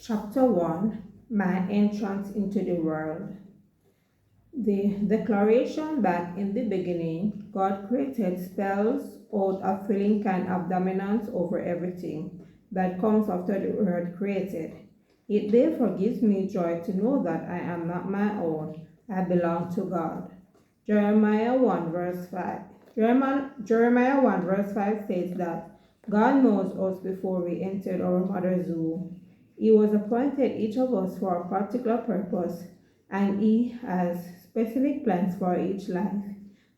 Chapter 1. My Entrance into the World. The declaration that in the beginning God created spells out a feeling kind of dominance over everything that comes after the earth created. It therefore gives me joy to know that I am not my own, I belong to God. Jeremiah 1 verse 5. Jeremiah 1 verse 5 says that God knows us before we entered our mother's womb. He was appointed each of us for a particular purpose, and He has specific plans for each life.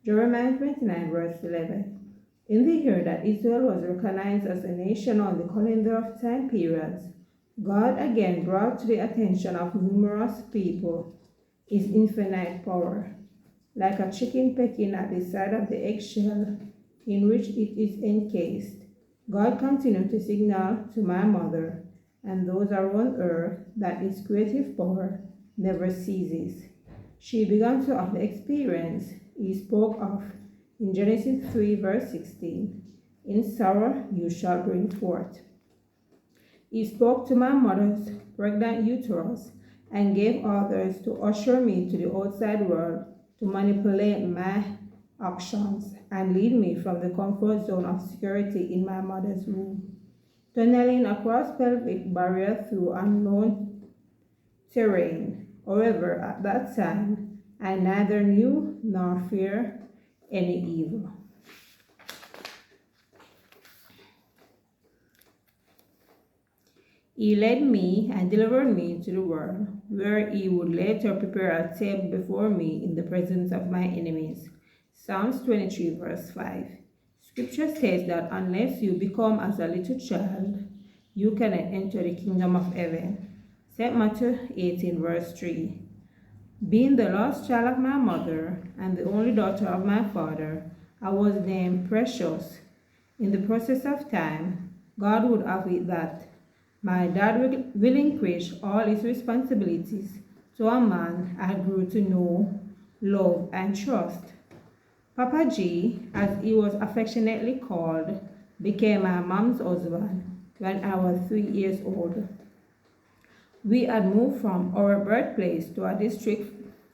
Jeremiah 29 verse 11. In the year that Israel was recognized as a nation on the calendar of time periods, God again brought to the attention of numerous people His infinite power. Like a chicken pecking at the side of the eggshell in which it is encased, God continued to signal to my mother and those around her that His creative power never ceases. She began to have the experience He spoke of in Genesis 3 verse 16. In sorrow you shall bring forth. He spoke to my mother's pregnant uterus and gave orders to usher me to the outside world to manipulate my actions and lead me from the comfort zone of security in my mother's womb. Tunneling across pelvic barrier through unknown terrain. However, at that time, I neither knew nor feared any evil. He led me and delivered me to the world, where He would later prepare a table before me in the presence of my enemies. Psalms 23 verse 5. Scripture says that unless you become as a little child, you cannot enter the kingdom of heaven. St. Matthew 18 verse 3. Being the lost child of my mother and the only daughter of my father, I was named precious. In the process of time, God would have it that my dad will relinquish all his responsibilities to a man I grew to know, love, and trust. Papa G, as he was affectionately called, became my mom's husband when I was 3 years old. We had moved from our birthplace to a district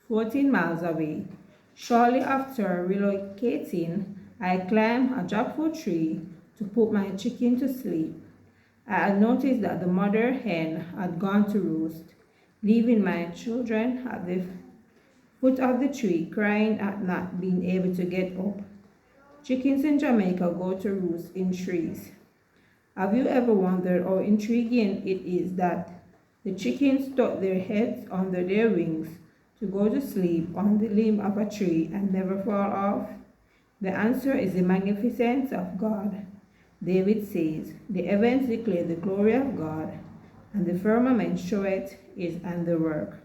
14 miles away. Shortly after relocating, I climbed a jackfruit tree to put my chicken to sleep. I had noticed that the mother hen had gone to roost, leaving my children at the foot of the tree crying at not being able to get up. Chickens in Jamaica go to roost in trees. Have you ever wondered how intriguing it is that the chickens tuck their heads under their wings to go to sleep on the limb of a tree and never fall off? The answer is the magnificence of God. David says, "The heavens declare the glory of God, and the firmament showeth his handiwork."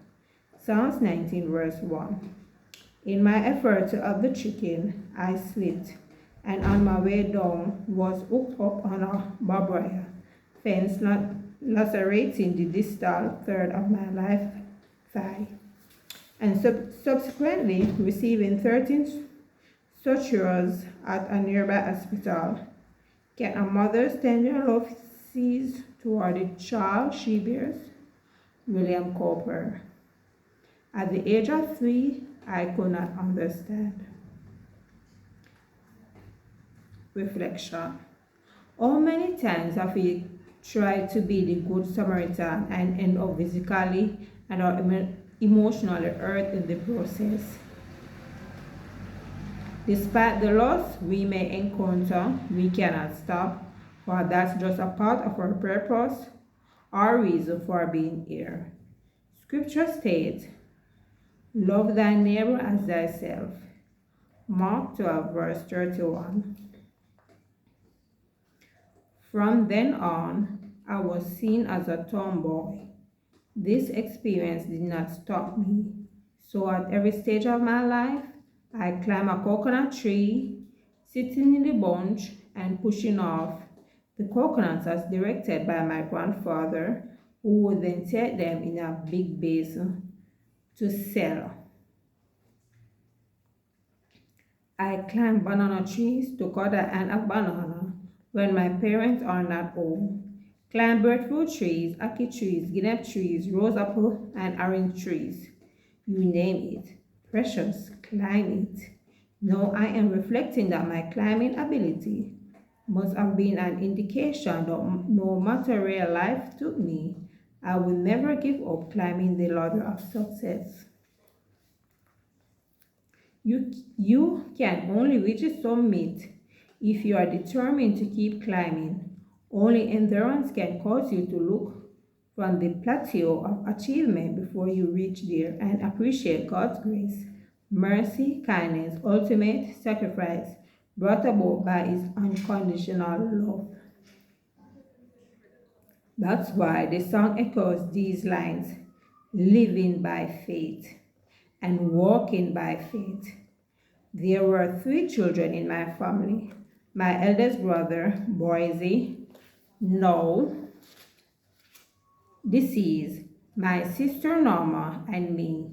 Psalms 19 verse 1. In my effort to have the chicken, I slipped, and on my way down was hooked up on a barbed wire fence, lacerating the distal third of my left thigh, and subsequently receiving 13 sutures at a nearby hospital. Can a mother's tender love cease toward the child she bears? William Cowper. At the age of 3, I could not understand. Reflection. How many times have we tried to be the good Samaritan and end up physically and or emotionally hurt in the process? Despite the loss we may encounter, we cannot stop, for that's just a part of our purpose, our reason for being here. Scripture states, "Love thy neighbor as thyself." Mark 12 verse 31. From then on, I was seen as a tomboy. This experience did not stop me, so at every stage of my life, I climbed a coconut tree, sitting in the bunch and pushing off the coconuts as directed by my grandfather, who would then take them in a big basin to sell. I climb banana trees to cut an end of banana when my parents are not home, Climb breadfruit trees, ackee trees, guinea trees, rose apple, and orange trees. You name it. Precious, climb it. Now I am reflecting that my climbing ability must have been an indication that no matter where life took me, I will never give up climbing the ladder of success. You can only reach the summit if you are determined to keep climbing. Only endurance can cause you to look from the plateau of achievement before you reach there and appreciate God's grace, mercy, kindness, ultimate sacrifice brought about by His unconditional love. That's why the song echoes these lines: living by faith and walking by faith. There were three children in my family. My eldest brother, Boise, now deceased, my sister Norma, and me.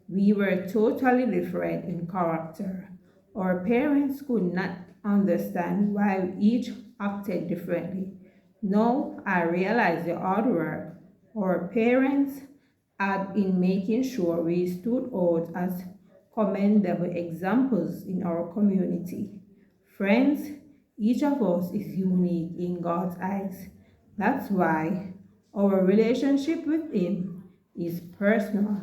We were totally different in character. Our parents could not understand why we each acted differently. Now I realize the hard work our parents had in making sure we stood out as commendable examples in our community. Friends, each of us is unique in God's eyes. That's why our relationship with Him is personal.